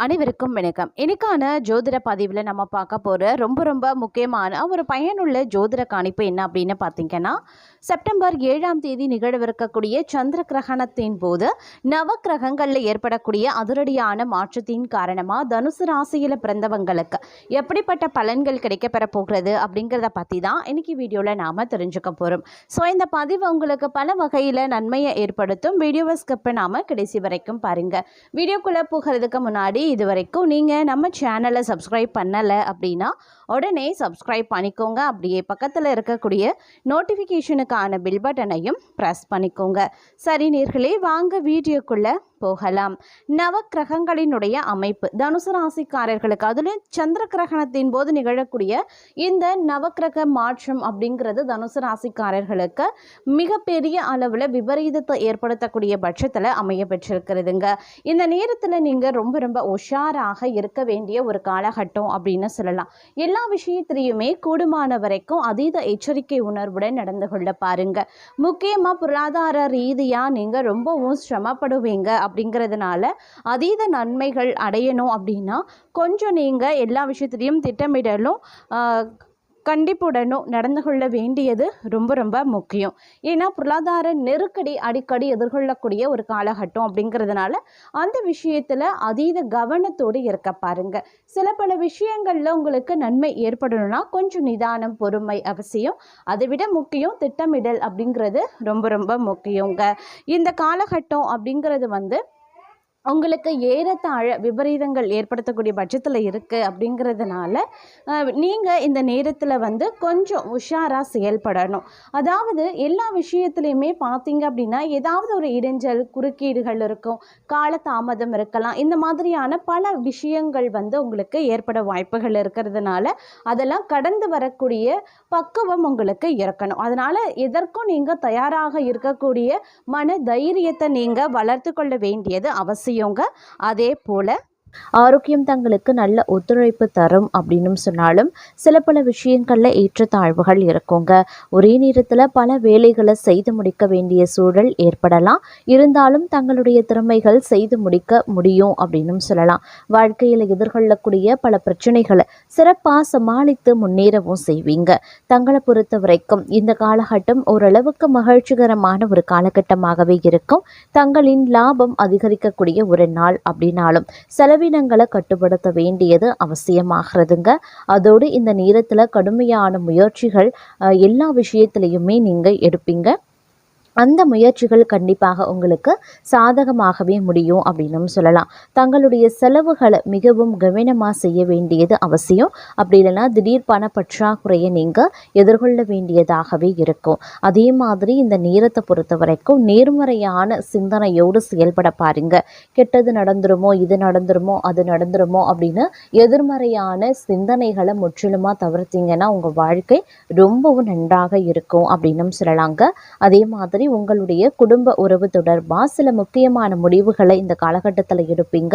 அனைவருக்கும் வணக்கம். இன்னைக்கான ஜோதிட பதிவில் நம்ம பார்க்க போகிற ரொம்ப முக்கியமான ஒரு பயனுள்ள ஜோதிட கணிப்பு என்ன அப்படின்னு பார்த்தீங்கன்னா, செப்டம்பர் 7ஆம் தேதி நிகழவிருக்கக்கூடிய சந்திர கிரகணத்தின் போது நவக்கிரகங்களில் ஏற்படக்கூடிய அதிரடியான மாற்றத்தின் காரணமாக தனுசு ராசியில் பிறந்தவங்களுக்கு எப்படிப்பட்ட பலன்கள் கிடைக்கப்பெற போகிறது அப்படிங்கிறத பற்றி தான் இன்னைக்கு வீடியோவில் நாம் தெரிஞ்சுக்க போகிறோம். ஸோ இந்த பதிவு உங்களுக்கு பல வகையில் நன்மையை ஏற்படுத்தும். வீடியோவை ஸ்கிப் பண்ணாமல் கடைசி வரைக்கும் பாருங்கள். வீடியோக்குள்ளே போகிறதுக்கு முன்னாடி இது வரைக்கும் நீங்கள் நம்ம சேனலை சப்ஸ்கிரைப் பண்ணலை அப்படின்னா உடனே சப்ஸ்கிரைப் பண்ணிக்கோங்க. அப்படியே பக்கத்தில் இருக்கக்கூடிய நோட்டிஃபிகேஷனுக்கான பில் பட்டனையும் ப்ரெஸ் பண்ணிக்கோங்க. சரி நேர்களே, வாங்க வீடியோக்குள்ளே போகலாம். நவக்கிரகங்களினுடைய அமைப்பு தனுசு ராசிக்காரர்களுக்கு அதில் சந்திர கிரகணத்தின் போது நிகழக்கூடிய இந்த நவக்கிரக மாற்றம் அப்படிங்கிறது தனுசு ராசிக்காரர்களுக்கு மிகப்பெரிய அளவில் விபரீதத்தை ஏற்படுத்தக்கூடிய பட்சத்தில் அமைய பெற்றிருக்கிறதுங்க. இந்த நேரத்தில் நீங்கள் ரொம்ப உஷாராக இருக்க வேண்டிய ஒரு காலகட்டம் அப்படின்னு சொல்லலாம். எல்லா விஷயத்திலையுமே கூடுமான வரைக்கும் அதீத எச்சரிக்கை உணர்வுடன் நடந்து கொள்ள பாருங்க. முக்கியமாக பொருளாதார ரீதியாக நீங்கள் ரொம்பவும் சிரமப்படுவீங்க. அப்படிங்கிறதுனால அதீத நன்மைகள் அடையணும் அப்படின்னா கொஞ்சம் நீங்கள் எல்லா விஷயத்திலையும் திட்டமிடலும் கண்டிப்புடனும் நடந்து கொள்ள வேண்டியது ரொம்ப முக்கியம். ஏன்னா பொருளாதார நெருக்கடி அடிக்கடி எதிர்கொள்ளக்கூடிய ஒரு காலகட்டம் அப்படிங்கிறதுனால அந்த விஷயத்தில் அதீத கவனத்தோடு இருக்க பாருங்க. சில பல விஷயங்களில் உங்களுக்கு நன்மை ஏற்படணும்னா கொஞ்சம் நிதானம், பொறுமை அவசியம். அதை விட முக்கியம் திட்டமிடல் அப்படிங்கிறது ரொம்ப முக்கியங்க. இந்த காலகட்டம் அப்படிங்கிறது உங்களுக்கு ஏறத்தாழ விபரீதங்கள் ஏற்படுத்தக்கூடிய பட்சத்தில் இருக்குது. அப்படிங்கிறதுனால நீங்கள் இந்த நேரத்தில் கொஞ்சம் உஷாராக செயல்படணும். அதாவது எல்லா விஷயத்துலையுமே பார்த்தீங்க அப்படின்னா ஏதாவது ஒரு இடைஞ்சல், குறுக்கீடுகள் இருக்கும், காலதாமதம் இருக்கலாம். இந்த மாதிரியான பல விஷயங்கள் உங்களுக்கு ஏற்பட வாய்ப்புகள் இருக்கிறதுனால அதெல்லாம் கடந்து வரக்கூடிய பக்குவம் உங்களுக்கு இருக்கணும். அதனால் எதற்கும் நீங்கள் தயாராக இருக்கக்கூடிய மன தைரியத்தை நீங்கள் வளர்த்து கொள்ள வேண்டியது அவசியம். அதே போல ஆரோக்கியம் தங்களுக்கு நல்ல ஒத்துழைப்பு தரும் அப்படின்னு சொன்னாலும் சில பல விஷயங்களில் ஏற்றத்தாழ்வுகள் இருக்குங்க. ஒரே நேரத்தில் பல வேலைகளை செய்து முடிக்க வேண்டிய சூழல் ஏற்படலாம். இருந்தாலும் தங்களுடைய திறமைகள் செய்து முடிக்க முடியும் அப்படின்னு சொல்லலாம். வாழ்க்கையில் எதிர்கொள்ளக்கூடிய பல பிரச்சனைகளை சிறப்பாக சமாளித்து முன்னேறவும் செய்வீங்க. தங்களை பொறுத்த வரைக்கும் இந்த காலகட்டம் ஓரளவுக்கு மகிழ்ச்சிகரமான ஒரு காலகட்டமாகவே இருக்கும். தங்களின் லாபம் அதிகரிக்கக்கூடிய ஒரு நாள் அப்படின்னாலும் செலவினங்களை கட்டுப்படுத்த வேண்டியது அவசியமாகிறதுங்க. அதோடு இந்த நேரத்தில் கடுமையான முயற்சிகள் எல்லா விஷயத்திலையுமே நீங்கள் எடுப்பீங்க. அந்த முயற்சிகள் கண்டிப்பாக உங்களுக்கு சாதகமாகவே முடியும் அப்படின்னு சொல்லலாம். தங்களுடைய செலவுகளை மிகவும் கவனமாக செய்ய வேண்டியது அவசியம். அப்படி இல்லைன்னா திடீர் பண பற்றாக்குறையை நீங்கள் எதிர்கொள்ள வேண்டியதாகவே இருக்கும். அதே மாதிரி இந்த நேரத்தை பொறுத்த வரைக்கும் நேர்மறையான சிந்தனையோடு செயல்பட பாருங்க. கெட்டது நடந்துருமோ, இது நடந்துருமோ, அது நடந்துருமோ அப்படின்னு எதிர்மறையான சிந்தனைகளை முற்றிலுமாக தவிர்த்தீங்கன்னா உங்கள் வாழ்க்கை ரொம்பவும் நன்றாக இருக்கும் அப்படின்னு சொல்லலாங்க. அதே மாதிரி உங்களுடைய குடும்ப உறவு தொடர்பாக சில முக்கியமான முடிவுகளை இந்த காலகட்டத்தில் எடுப்பீங்க.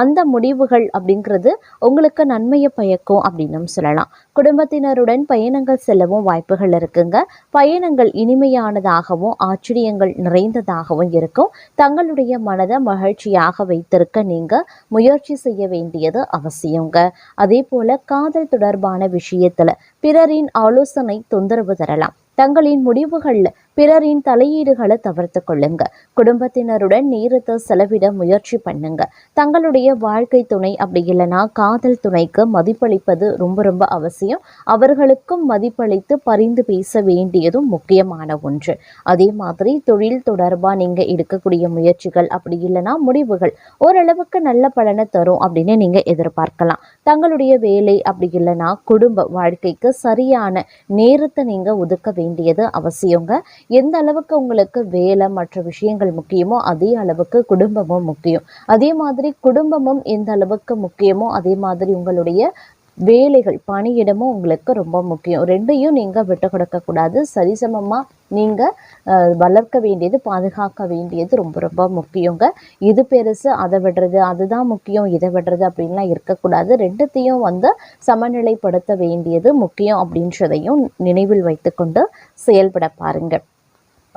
அந்த முடிவுகள் அப்படிங்கிறது உங்களுக்கு நன்மையை பயக்கும் அப்படின்னு சொல்லலாம். குடும்பத்தினருடன் பயணங்கள் செல்லவும் வாய்ப்புகள் இருக்குங்க. பயணங்கள் இனிமையானதாகவும் ஆச்சரியங்கள் நிறைந்ததாகவும் இருக்கும். தங்களுடைய மனதை மகிழ்ச்சியாக வைத்திருக்க நீங்க முயற்சி செய்ய வேண்டியது அவசியங்க. அதே போல காதல் தொடர்பான விஷயத்துல பிறரின் ஆலோசனை தொந்தரவு தரலாம். தங்களின் முடிவுகளில் பிறரின் தலையீடுகளை தவிர்த்து கொள்ளுங்க. குடும்பத்தினருடன் நேரத்தை செலவிட முயற்சி பண்ணுங்க. தங்களுடைய வாழ்க்கை துணை அப்படி இல்லைன்னா காதல் துணைக்கு மதிப்பளிப்பது ரொம்ப அவசியம். அவர்களுக்கும் மதிப்பளித்து பரிந்து பேச வேண்டியதும் முக்கியமான ஒன்று. அதே மாதிரி தொழில் தொடர்பாக நீங்கள் எடுக்கக்கூடிய முயற்சிகள் அப்படி இல்லைன்னா முடிவுகள் ஓரளவுக்கு நல்ல பலனை தரும் அப்படின்னு நீங்கள் எதிர்பார்க்கலாம். தங்களுடைய வேலை அப்படி இல்லைன்னா குடும்ப வாழ்க்கைக்கு சரியான நேரத்தை நீங்கள் ஒதுக்க வேண்டியது அவசியங்க. எந்த அளவுக்கு உங்களுக்கு வேலை மற்ற விஷயங்கள் முக்கியமோ அதே அளவுக்கு குடும்பமும் முக்கியம். அதே மாதிரி குடும்பமும் எந்த அளவுக்கு முக்கியமோ அதே மாதிரி உங்களுடைய வேலைகள், பணியிடமும் உங்களுக்கு ரொம்ப முக்கியம். ரெண்டையும் நீங்கள் விட்டு கொடுக்கக்கூடாது. சரிசமமாக நீங்கள் வளர்க்க வேண்டியது, பாதுகாக்க வேண்டியது ரொம்ப முக்கியங்க. இது பெருசு, அதை விடுறது, அதுதான் முக்கியம், இதை விடுறது அப்படின்லாம் இருக்கக்கூடாது. ரெண்டுத்தையும் சமநிலைப்படுத்த வேண்டியது முக்கியம் அப்படின்றதையும் நினைவில் வைத்துக்கொண்டு செயல்பட பாருங்கள்.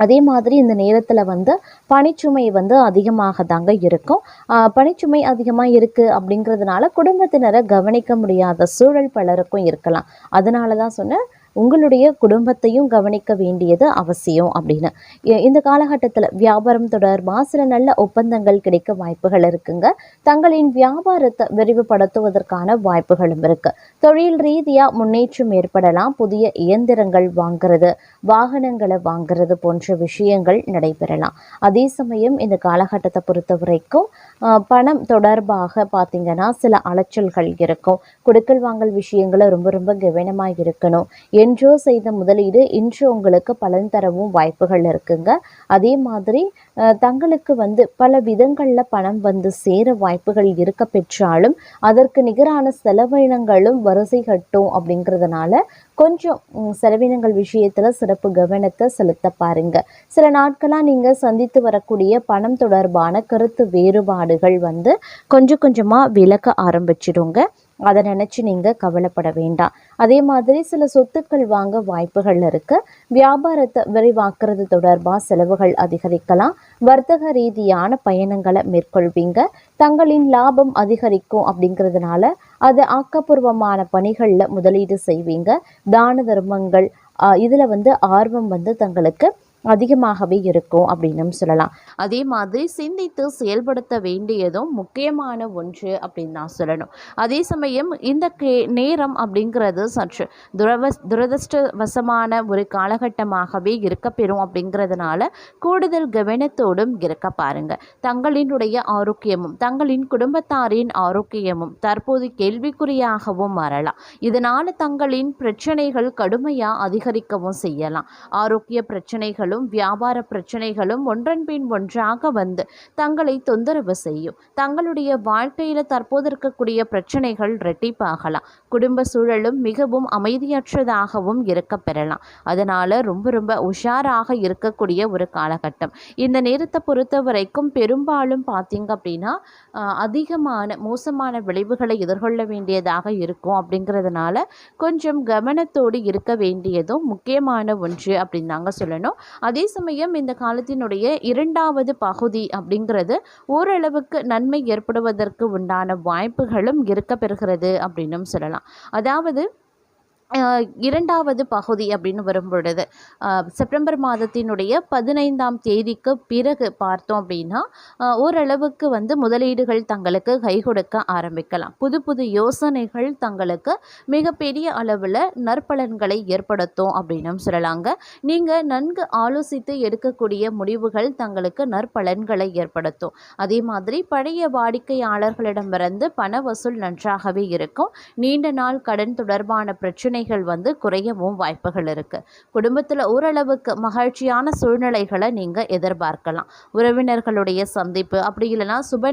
அதே மாதிரி இந்த நேரத்தில் வந்து பணிச்சுமை வந்து அதிகமாக தாங்க இருக்கும். பணிச்சுமை அதிகமாக இருக்குது அப்படிங்கிறதுனால குடும்பத்தினரை கவனிக்க முடியாத சூழல் பலருக்கும் இருக்கலாம். அதனால தான் சொன்னேன், உங்களுடைய குடும்பத்தையும் கவனிக்க வேண்டியது அவசியம் அப்படின்னு. இந்த காலகட்டத்தில் வியாபாரம் தொடர்பாக சில நல்ல ஒப்பந்தங்கள் கிடைக்க வாய்ப்புகள் இருக்குங்க. தங்களின் வியாபாரத்தை விரிவுபடுத்துவதற்கான வாய்ப்புகளும் இருக்கு. தொழில் ரீதியாக முன்னேற்றம் ஏற்படலாம். புதிய இயந்திரங்கள் வாங்கிறது, வாகனங்களை வாங்கிறது போன்ற விஷயங்கள் நடைபெறலாம். அதே சமயம் இந்த காலகட்டத்தை பொறுத்த வரைக்கும் பணம் தொடர்பாக பார்த்தீங்கன்னா சில அலைச்சல்கள் இருக்கும். கொடுக்கல் வாங்கல் விஷயங்களை ரொம்ப ரொம்ப கவனமாக இருக்கணும். என்றோ செய்த முதலீடு இன்று உங்களுக்கு பலன் தரவும் வாய்ப்புகள் இருக்குங்க. அதே மாதிரி தங்களுக்கு வந்து பல விதங்களில் பணம் வந்து சேர வாய்ப்புகள் இருக்க பெற்றாலும் அதற்கு நிகரான செலவினங்களும் வரிசை கட்டும். அப்படிங்கிறதுனால கொஞ்சம் செலவினங்கள் விஷயத்தில் சிறப்பு கவனத்தை செலுத்த பாருங்க. சில நாட்களாக நீங்கள் சந்தித்து வரக்கூடிய பணம் தொடர்பான கருத்து வேறுபாடுகள் வந்து கொஞ்சம் கொஞ்சமாக விலக ஆரம்பிச்சிடுங்க. அதை நினச்சி நீங்கள் கவலைப்பட வேண்டாம். அதே மாதிரி சில சொத்துக்கள் வாங்க வாய்ப்புகள் இருக்குது. வியாபாரத்தை விரிவாக்குறது தொடர்பாக செலவுகள் அதிகரிக்கலாம். வர்த்தக ரீதியான பயணங்களை மேற்கொள்வீங்க. தங்களின் லாபம் அதிகரிக்கும் அப்படிங்கிறதுனால அது ஆக்கப்பூர்வமான பணிகளில் முதலீடு செய்வீங்க. தான தர்மங்கள் இதில் வந்து ஆர்வம் வந்து தங்களுக்கு அதிகமாகவே இருக்கும் அப்படின்னு சொல்லலாம். அதே மாதிரி சிந்தித்து செயல்படுத்த வேண்டியதும் முக்கியமான ஒன்று அப்படின்னு தான் சொல்லணும். அதே சமயம் இந்த நேரம் அப்படிங்கிறது சற்று துரதிருஷ்டவசமான ஒரு காலகட்டமாகவே இருக்கப்பெறும். அப்படிங்கிறதுனால கூடுதல் கவனத்தோடும் இருக்க பாருங்க. தங்களினுடைய ஆரோக்கியமும் தங்களின் குடும்பத்தாரின் ஆரோக்கியமும் தற்போது கேள்விக்குறியாகவும் மாறலாம். இதனால தங்களின் பிரச்சனைகள் கடுமையாக அதிகரிக்கவும் செய்யலாம். ஆரோக்கிய பிரச்சனைகள் வியாபார பிரச்சனைகளும் ஒன்றன் பின் ஒன்றாக வந்து தங்களை தொந்தரவு செய்யும். தங்களுடைய வாழ்க்கையில தற்போது இருக்கக்கூடிய பிரச்சனைகள் இரட்டிப்பாகலாம். குடும்ப சூழலும் மிகவும் அமைதியற்றதாகவும் இருக்க பெறலாம். அதனால ரொம்ப ரொம்ப உஷாராக இருக்கக்கூடிய ஒரு காலகட்டம். இந்த நேரத்தை பொறுத்த வரைக்கும் பெரும்பாலும் பார்த்தீங்க அப்படின்னா அதிகமான மோசமான விளைவுகளை எதிர்கொள்ள வேண்டியதாக இருக்கும். அப்படிங்கிறதுனால கொஞ்சம் கவனத்தோடு இருக்க வேண்டியதும் முக்கியமான ஒன்று அப்படின்னு தாங்க சொல்லணும். அதே சமயம் இந்த காலத்தினுடைய இரண்டாவது பகுதி அப்படிங்கிறது ஓரளவுக்கு நன்மை ஏற்படுவதற்கு உண்டான வாய்ப்புகளும் இருக்க பெறுகிறது அப்படின்னும் சொல்லலாம். அதாவது இரண்டாவது பகுதி அப்படின்னு வரும்பொழுது செப்டம்பர் மாதத்தினுடைய 15ஆம் தேதிக்கு பிறகு பார்த்தோம் அப்படின்னா ஓரளவுக்கு வந்து முதலீடுகள் தங்களுக்கு கை கொடுக்க ஆரம்பிக்கலாம். புது புது யோசனைகள் தங்களுக்கு மிகப்பெரிய அளவில் நற்பலன்களை ஏற்படுத்தும் அப்படின்னும் சொல்லலாங்க. நீங்கள் நன்கு ஆலோசித்து எடுக்கக்கூடிய முடிவுகள் தங்களுக்கு நற்பலன்களை ஏற்படுத்தும். அதே மாதிரி பழைய வாடிக்கையாளர்களிடமிருந்து பண வசூல் நன்றாகவே இருக்கும். நீண்ட நாள் கடன் தொடர்பான பிரச்சனை வந்து குறையவும் வாய்ப்புகள் இருக்கு. குடும்பத்தில் ஓரளவுக்கு மகிழ்ச்சியான சூழ்நிலைகளை நீங்க எதிர்பார்க்கலாம். உறவினர்களுடைய சந்திப்பு அப்படி இல்லைன்னா சுப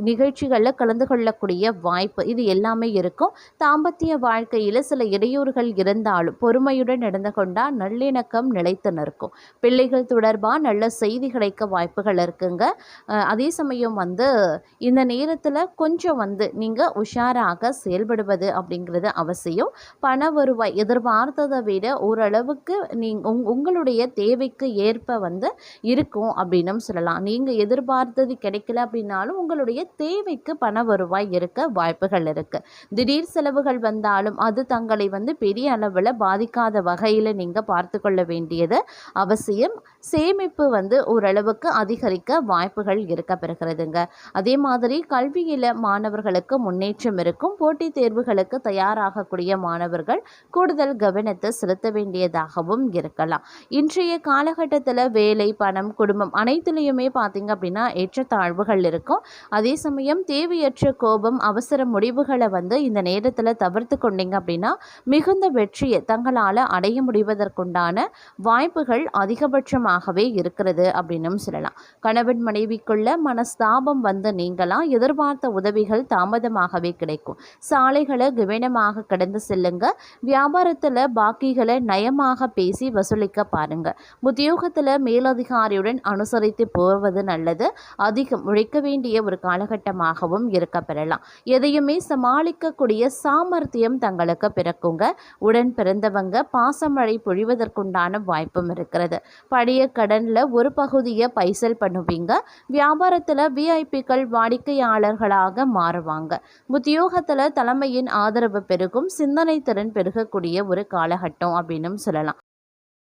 நிகழ்ச்சிகளில் கலந்து கொள்ளக்கூடிய வாய்ப்பு இது எல்லாமே இருக்கும். தாம்பத்திய வாழ்க்கையில் சில இடையூறுகள் இருந்தாலும் பொறுமையுடன் நடந்து கொண்டால் நல்லிணக்கம் நிலைத்து நிற்கும். பிள்ளைகள் தொடர்பாக நல்ல செய்தி கிடைக்க வாய்ப்புகள் இருக்குங்க. அதே சமயம் வந்து இந்த நேரத்தில் கொஞ்சம் வந்து நீங்கள் உஷாராக செயல்படுவது அப்படிங்கிறது அவசியம். பண வருவாய் எதிர்பார்த்ததை விட ஓரளவுக்கு உங்களுடைய தேவைக்கு ஏற்ப வந்து இருக்கும் அப்படின்னு சொல்லலாம். நீங்கள் எதிர்பார்த்தது கிடைக்கல அப்படின்னாலும் உங்களுடைய தேவைக்கு பண வருவாய் இருக்க வாய்ப்புகள் இருக்கு. திடீர் செலவுகள் வந்தாலும் அது தங்களை வந்து பெரிய அளவில் பாதிக்காத வகையில் நீங்கள் பார்த்து கொள்ள வேண்டியது அவசியம். சேமிப்பு வந்து ஓரளவுக்கு அதிகரிக்க வாய்ப்புகள் இருக்க பெறுகிறதுங்க. அதே மாதிரி கல்வியில் மாணவர்களுக்கு முன்னேற்றம் இருக்கும். போட்டித் தேர்வுகளுக்கு தயாராக மாணவர்கள் கூடுதல் கவனத்தை செலுத்த வேண்டியதாகவும் இருக்கலாம். இன்றைய காலகட்டத்தில் வேலை, பணம், குடும்பம் அனைத்துலேயுமே பார்த்தீங்க அப்படின்னா ஏற்றத்தாழ்வுகள் இருக்கும். அதே சமயம் தேவையற்ற கோபம், அவசர முடிவுகளை வந்து இந்த நேரத்தில் தவிர்த்து கொண்டீங்க அப்படின்னா மிகுந்த வெற்றியை தங்களால் அடைய முடிவதற்குண்டான வாய்ப்புகள் அதிகபட்சமாகவே இருக்கிறது அப்படின்னு சொல்லலாம். கணவன் மனைவிக்குள்ள மனஸ்தாபம் வந்து நீங்களாம் எதிர்பார்த்த உதவிகள் தாமதமாகவே கிடைக்கும். சாலைகளை கவனமாக கடந்து செல்லுங்க. வியாபாரத்தில் பாக்கிகளை நயமாக பேசி வசூலிக்க பாருங்க. உத்தியோகத்தில் மேலதிகாரியுடன் அனுசரித்து போவது நல்லது. அதிகம் உழைக்க வேண்டிய ஒரு காலகட்டமாகவும் இருக்க பெறலாம். எதையுமே சமாளிக்கக்கூடிய சாமர்த்தியம் தங்களுக்கு பிறக்குங்க. உடன் பிறந்தவங்க பாசமழை பொழிவதற்குண்டான வாய்ப்பும் இருக்கிறது. பழைய கடனில் ஒரு பகுதியை பைசல் பண்ணுவீங்க. வியாபாரத்தில் விஐபிக்கள் வாடிக்கையாளர்களாக மாறுவாங்க. உத்தியோகத்தில் தலைமையின் ஆதரவு பெருகும். சிந்தனை திறன் பெருகக்கூடிய ஒரு காலகட்டம் அப்படின்னு சொல்லலாம்.